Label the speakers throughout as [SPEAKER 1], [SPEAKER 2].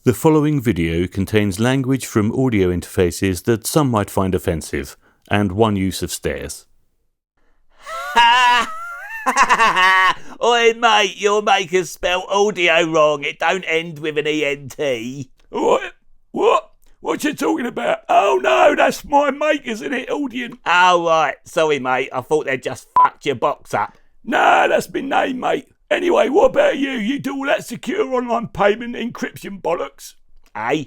[SPEAKER 1] The following video contains language from audio interfaces that some might find offensive, and one use of stairs.
[SPEAKER 2] Oi mate, your maker's spelled audio wrong. It don't end with an ENT.
[SPEAKER 3] What? What you talking about? Oh no, that's my makers, isn't it, Audient?
[SPEAKER 2] Oh right, sorry mate, I thought they'd just fucked your box up.
[SPEAKER 3] Nah, that's my name, mate. Anyway, what about you? You do all that secure online payment encryption bollocks?
[SPEAKER 2] Eh?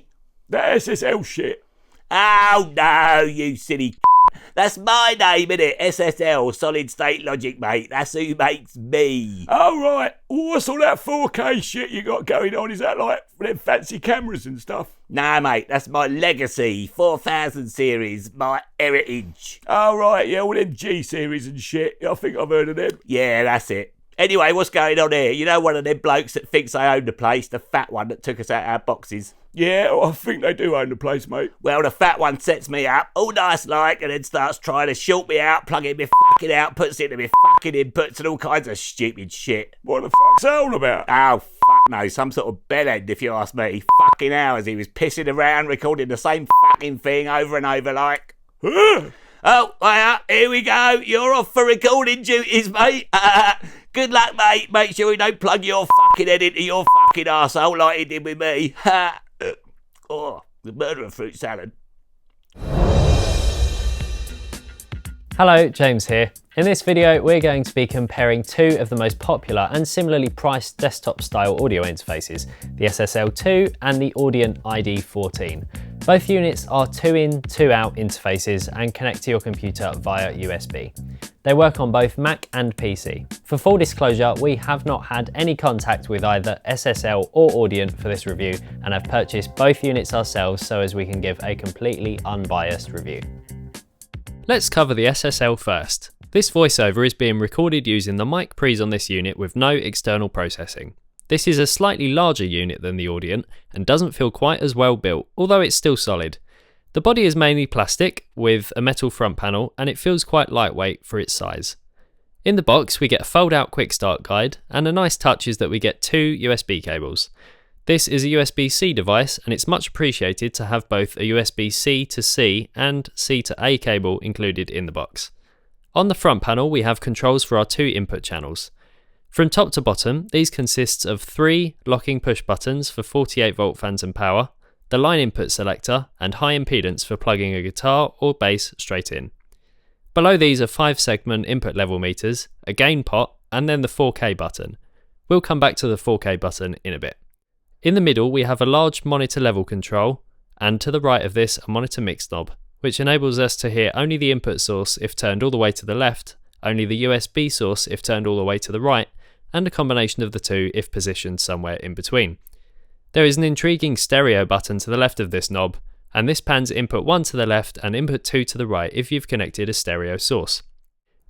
[SPEAKER 3] That SSL shit.
[SPEAKER 2] Oh no, you silly That's my name, innit? SSL, Solid State Logic, mate. That's who makes me.
[SPEAKER 3] Oh right, what's all that 4K shit you got going on? Is that like them fancy cameras and stuff?
[SPEAKER 2] Nah mate, that's my legacy, 4000 series, my heritage.
[SPEAKER 3] Oh right, yeah, all them G series and shit. I think I've heard of them.
[SPEAKER 2] Yeah, that's it. Anyway, what's going on here? You know one of them blokes that thinks they own the place, the fat one that took us out our boxes?
[SPEAKER 3] Yeah, I think they do own the place, mate.
[SPEAKER 2] Well, the fat one sets me up, all nice like, and then starts trying to short me out, plugging me fucking outputs into me fucking inputs and all kinds of stupid shit.
[SPEAKER 3] What the fuck's that all about?
[SPEAKER 2] Oh, fuck no, some sort of bellend if you ask me. Fucking hours he was pissing around, recording the same fucking thing over and over like. Oh, here we go. You're off for recording duties, mate. Good luck, mate. Make sure you don't plug your fucking head into your fucking arsehole like he did with me. Oh, the murder of fruit salad.
[SPEAKER 4] Hello, James here. In this video, we're going to be comparing two of the most popular and similarly priced desktop-style audio interfaces, the SSL2 and the Audient ID14. Both units are 2-in, 2-out interfaces and connect to your computer via USB. They work on both Mac and PC. For full disclosure, we have not had any contact with either SSL or Audient for this review and have purchased both units ourselves so as we can give a completely unbiased review. Let's cover the SSL first. This voiceover is being recorded using the mic pre's on this unit with no external processing. This is a slightly larger unit than the Audient and doesn't feel quite as well built, although it's still solid. The body is mainly plastic with a metal front panel and it feels quite lightweight for its size. In the box we get a fold-out quick start guide, and a nice touch is that we get two USB cables. This is a USB-C device and it's much appreciated to have both a USB-C to C and C to A cable included in the box. On the front panel we have controls for our two input channels. From top to bottom, these consist of 3 locking push buttons for 48V phantom power, the line input selector, and high impedance for plugging a guitar or bass straight in. Below these are 5-segment input level meters, a gain pot, and then the 4K button. We'll come back to the 4K button in a bit. In the middle we have a large monitor level control, and to the right of this a monitor mix knob, which enables us to hear only the input source if turned all the way to the left, only the USB source if turned all the way to the right, and a combination of the two if positioned somewhere in between. There is an intriguing stereo button to the left of this knob, and this pans input 1 to the left and input 2 to the right if you've connected a stereo source.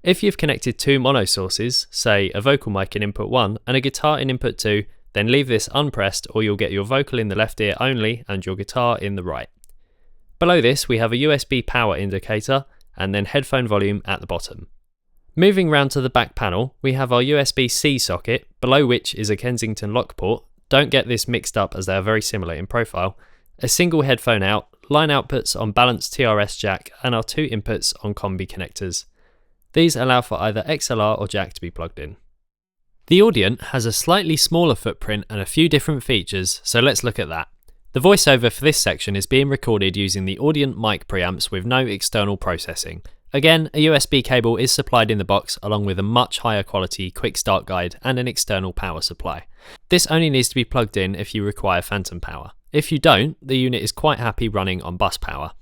[SPEAKER 4] If you've connected two mono sources, say a vocal mic in input 1 and a guitar in input 2, then leave this unpressed or you'll get your vocal in the left ear only and your guitar in the right. Below this we have a USB power indicator and then headphone volume at the bottom. Moving round to the back panel, we have our USB-C socket, below which is a Kensington lock port. Don't get this mixed up as they are very similar in profile. A single headphone out, line outputs on balanced TRS jack, and our two inputs on combi connectors. These allow for either XLR or jack to be plugged in. The Audient has a slightly smaller footprint and a few different features, so let's look at that. The voiceover for this section is being recorded using the Audient mic preamps with no external processing. Again, a USB cable is supplied in the box along with a much higher quality quick start guide and an external power supply. This only needs to be plugged in if you require phantom power. If you don't, the unit is quite happy running on bus power.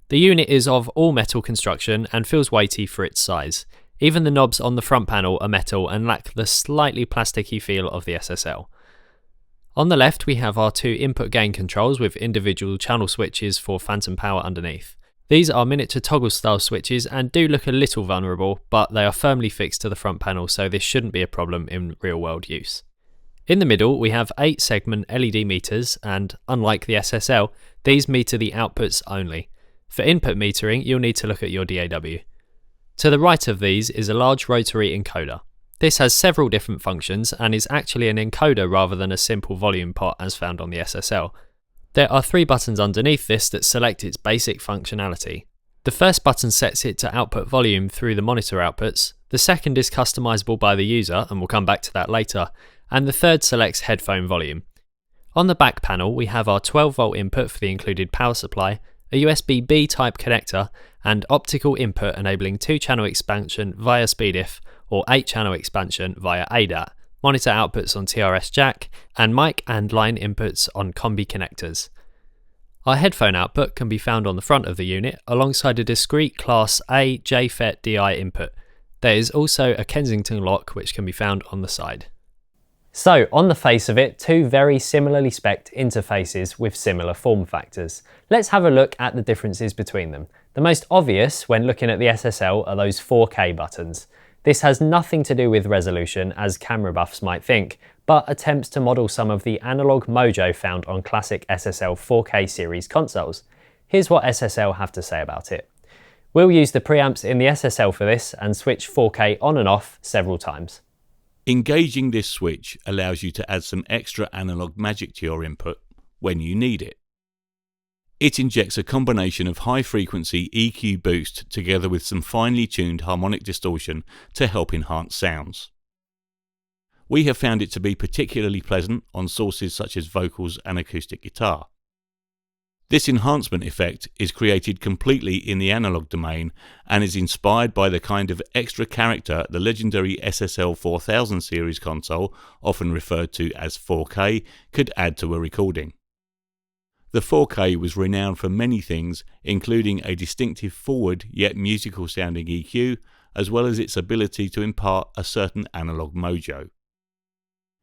[SPEAKER 4] The unit is of all metal construction and feels weighty for its size. Even the knobs on the front panel are metal and lack the slightly plasticky feel of the SSL. On the left we have our two input gain controls with individual channel switches for phantom power underneath. These are miniature toggle style switches and do look a little vulnerable, but they are firmly fixed to the front panel so this shouldn't be a problem in real world use. In the middle we have 8-segment LED meters and, unlike the SSL, these meter the outputs only. For input metering you'll need to look at your DAW. To the right of these is a large rotary encoder. This has several different functions and is actually an encoder rather than a simple volume pot as found on the SSL. There are 3 buttons underneath this that select its basic functionality. The first button sets it to output volume through the monitor outputs, the second is customizable by the user, and we'll come back to that later, and the third selects headphone volume. On the back panel we have our 12V input for the included power supply, a USB-B type connector, and optical input enabling 2-channel expansion via SpeedIF or 8-channel expansion via ADAT, monitor outputs on TRS jack, and mic and line inputs on combi connectors. Our headphone output can be found on the front of the unit alongside a discrete Class A JFET DI input. There is also a Kensington lock which can be found on the side. So, on the face of it, 2 very similarly spec'd interfaces with similar form factors. Let's have a look at the differences between them. The most obvious when looking at the SSL are those 4K buttons. This has nothing to do with resolution, as camera buffs might think, but attempts to model some of the analog mojo found on classic SSL 4K series consoles. Here's what SSL have to say about it. We'll use the preamps in the SSL for this and switch 4K on and off several times.
[SPEAKER 1] Engaging this switch allows you to add some extra analog magic to your input when you need it. It injects a combination of high-frequency EQ boost together with some finely tuned harmonic distortion to help enhance sounds. We have found it to be particularly pleasant on sources such as vocals and acoustic guitar. This enhancement effect is created completely in the analog domain and is inspired by the kind of extra character the legendary SSL 4000 series console, often referred to as 4K, could add to a recording. The 4K was renowned for many things, including a distinctive forward yet musical sounding EQ, as well as its ability to impart a certain analog mojo.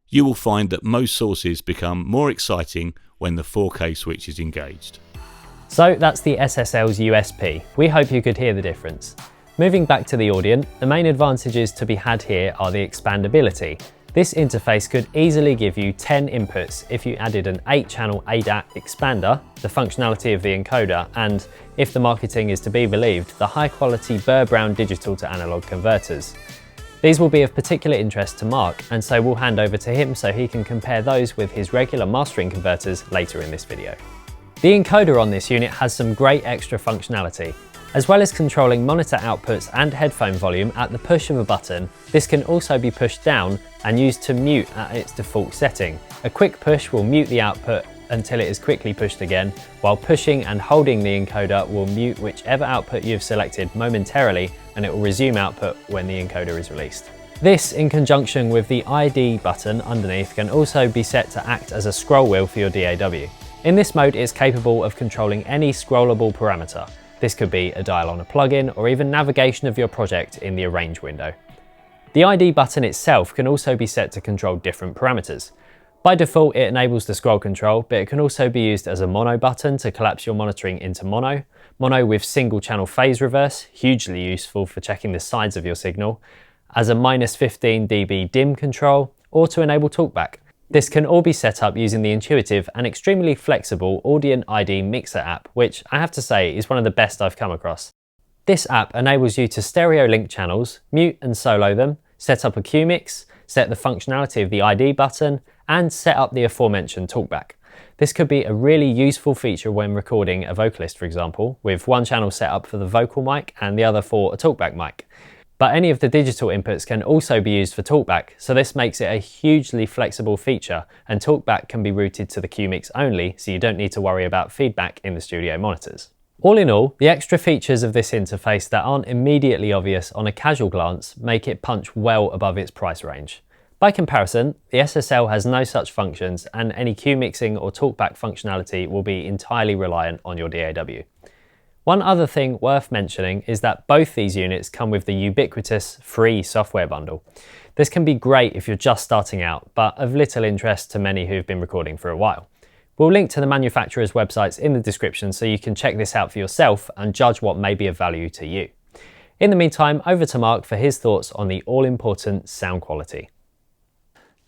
[SPEAKER 1] You will find that most sources become more exciting when the 4K switch is engaged.
[SPEAKER 4] So that's the SSL's USP. We hope you could hear the difference. Moving back to the Audient, the main advantages to be had here are the expandability. This interface could easily give you 10 inputs if you added an 8-channel ADAT expander, the functionality of the encoder, and, if the marketing is to be believed, the high-quality Burr-Brown digital to analog converters. These will be of particular interest to Mark, and so we'll hand over to him so he can compare those with his regular mastering converters later in this video. The encoder on this unit has some great extra functionality. As well as controlling monitor outputs and headphone volume at the push of a button, this can also be pushed down and used to mute at its default setting. A quick push will mute the output until it is quickly pushed again, while pushing and holding the encoder will mute whichever output you've selected momentarily, and it will resume output when the encoder is released. This, in conjunction with the ID button underneath, can also be set to act as a scroll wheel for your DAW. In this mode, it's capable of controlling any scrollable parameter. This could be a dial on a plugin or even navigation of your project in the Arrange window. The ID button itself can also be set to control different parameters. By default, it enables the scroll control, but it can also be used as a mono button to collapse your monitoring into mono with single channel phase reverse, hugely useful for checking the sides of your signal, as a -15 dB dim control, or to enable talkback. This can all be set up using the intuitive and extremely flexible Audient ID Mixer app, which I have to say is one of the best I've come across. This app enables you to stereo link channels, mute and solo them, set up a Q mix, set the functionality of the ID button, and set up the aforementioned talkback. This could be a really useful feature when recording a vocalist, for example, with one channel set up for the vocal mic and the other for a talkback mic. But any of the digital inputs can also be used for talkback, so this makes it a hugely flexible feature, and talkback can be routed to the Q mix only, so you don't need to worry about feedback in the studio monitors. All in all, the extra features of this interface that aren't immediately obvious on a casual glance make it punch well above its price range. By comparison, the SSL has no such functions, and any Q mixing or talkback functionality will be entirely reliant on your DAW. One other thing worth mentioning is that both these units come with the ubiquitous free software bundle. This can be great if you're just starting out, but of little interest to many who've been recording for a while. We'll link to the manufacturers' websites in the description so you can check this out for yourself and judge what may be of value to you. In the meantime, over to Mark for his thoughts on the all-important sound quality.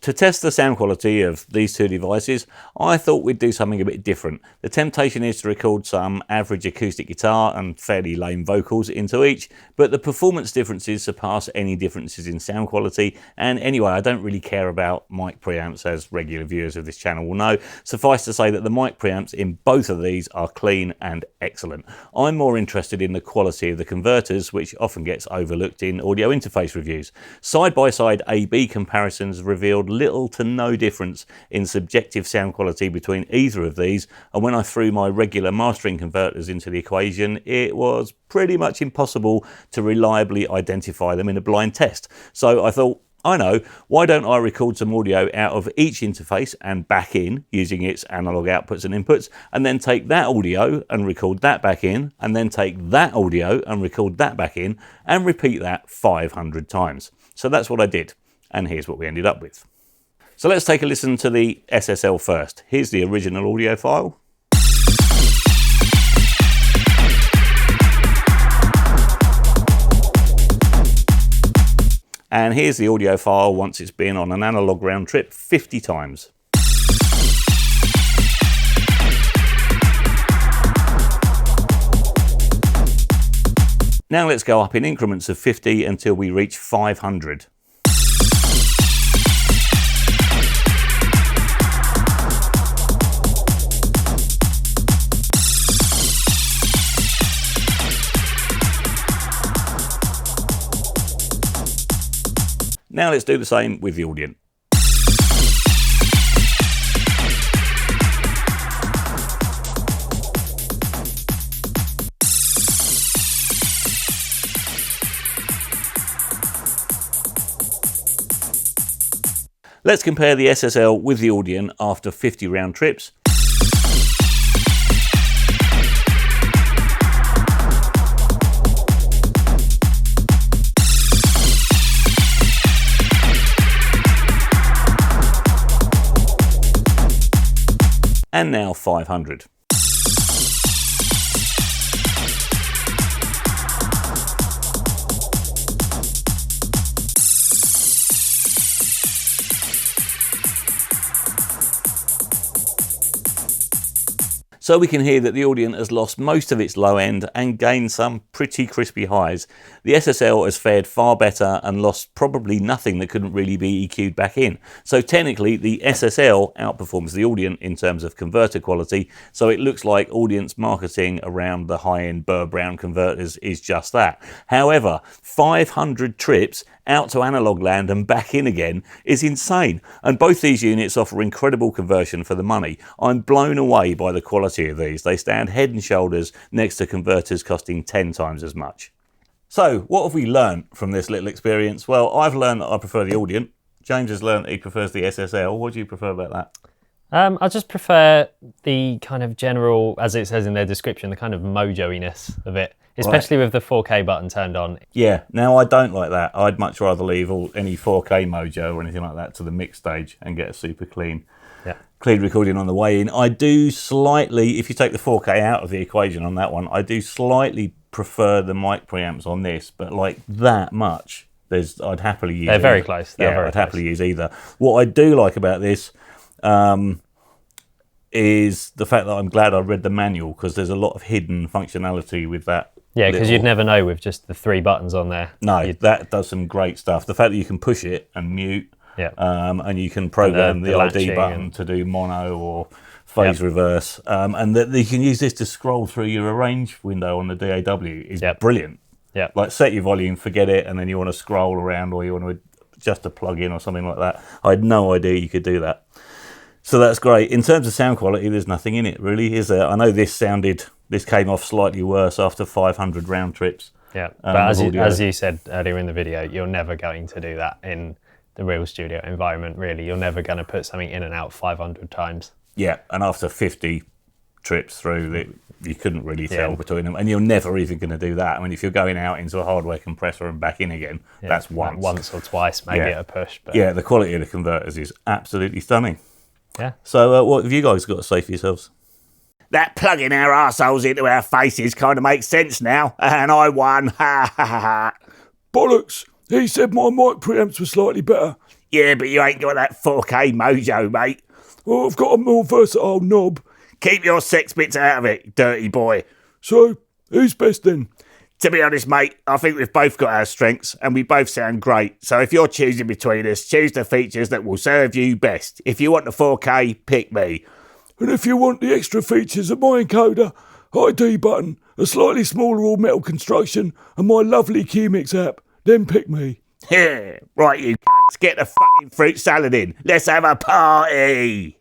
[SPEAKER 2] To test the sound quality of these two devices, I thought we'd do something a bit different. The temptation is to record some average acoustic guitar and fairly lame vocals into each, but the performance differences surpass any differences in sound quality, and anyway, I don't really care about mic preamps, as regular viewers of this channel will know. Suffice to say that the mic preamps in both of these are clean and excellent. I'm more interested in the quality of the converters, which often gets overlooked in audio interface reviews. Side-by-side A/B comparisons revealed little to no difference in subjective sound quality between either of these, and when I threw my regular mastering converters into the equation, it was pretty much impossible to reliably identify them in a blind test. So I thought, I know, why don't I record some audio out of each interface and back in using its analog outputs and inputs, and then take that audio and record that back in, and then take that audio and record that back in, and repeat that 500 times. So that's what I did, and here's what we ended up with. So let's take a listen to the SSL first. Here's the original audio file. And here's the audio file once it's been on an analog round trip 50 times. Now let's go up in increments of 50 until we reach 500. Now let's do the same with the Audient. Let's compare the SSL with the Audient after 50 round trips. And now 500. So we can hear that the Audient has lost most of its low end and gained some pretty crispy highs. The SSL has fared far better and lost probably nothing that couldn't really be EQ'd back in. So technically the SSL outperforms the Audient in terms of converter quality, so it looks like Audient's marketing around the high-end Burr Brown converters is just that. However, 500 trips out to analog land and back in again is insane, and both these units offer incredible conversion for the money. I'm blown away by the quality of these. They stand head and shoulders next to converters costing 10 times as much. So what have we learned from this little experience? Well, I've learned that I prefer the Audient. James has learned he prefers the SSL. What do you prefer about that?
[SPEAKER 4] I just prefer the kind of general, as it says in their description, the kind of mojo-iness of it. Especially with the 4K button turned on.
[SPEAKER 2] Yeah, now I don't like that. I'd much rather leave any 4K mojo or anything like that to the mix stage and get a super clean recording on the way in. I do slightly, if you take the 4K out of the equation on that one, I do slightly prefer the mic preamps on this, but like that much, I'd happily use
[SPEAKER 4] They're very close.
[SPEAKER 2] I'd happily use either. What I do like about this is the fact that I'm glad I read the manual, because there's a lot of hidden functionality with that.
[SPEAKER 4] Yeah, because you'd never know with just the 3 buttons on there.
[SPEAKER 2] No, that does some great stuff. The fact that you can push it and mute, and you can program the ID button to do mono or phase reverse, and that you can use this to scroll through your arrange window on the DAW is brilliant. Yeah, like set your volume, forget it, and then you want to scroll around or you want to adjust a plug-in or something like that. I had no idea you could do that. So that's great. In terms of sound quality, there's nothing in it really, is there? I know this came off slightly worse after 500 round trips.
[SPEAKER 4] Yeah, but as you said earlier in the video, you're never going to do that in the real studio environment, really. You're never going to put something in and out 500 times. Yeah,
[SPEAKER 2] and after 50 trips through, you couldn't really tell between them, and you're never even going to do that. I mean, if you're going out into a hardware compressor and back in again, that's once
[SPEAKER 4] or twice, maybe at a push. But
[SPEAKER 2] yeah, the quality of the converters is absolutely stunning.
[SPEAKER 4] Yeah.
[SPEAKER 2] So what have you guys got to say for yourselves?
[SPEAKER 3] That plugging our arseholes into our faces kind of makes sense now, and I won. Ha ha ha ha.
[SPEAKER 5] Bollocks! He said my mic preamps were slightly better.
[SPEAKER 2] Yeah, but you ain't got that 4K mojo, mate.
[SPEAKER 3] Well, I've got a more versatile knob.
[SPEAKER 2] Keep your sex bits out of it, dirty boy.
[SPEAKER 3] So, who's best then?
[SPEAKER 2] To be honest, mate, I think we've both got our strengths and we both sound great. So if you're choosing between us, choose the features that will serve you best. If you want the 4K, pick me.
[SPEAKER 3] And if you want the extra features of my encoder, ID button, a slightly smaller all-metal construction, and my lovely QMix app, then pick me.
[SPEAKER 2] Right, you cunts, get the fucking fruit salad in. Let's have a party.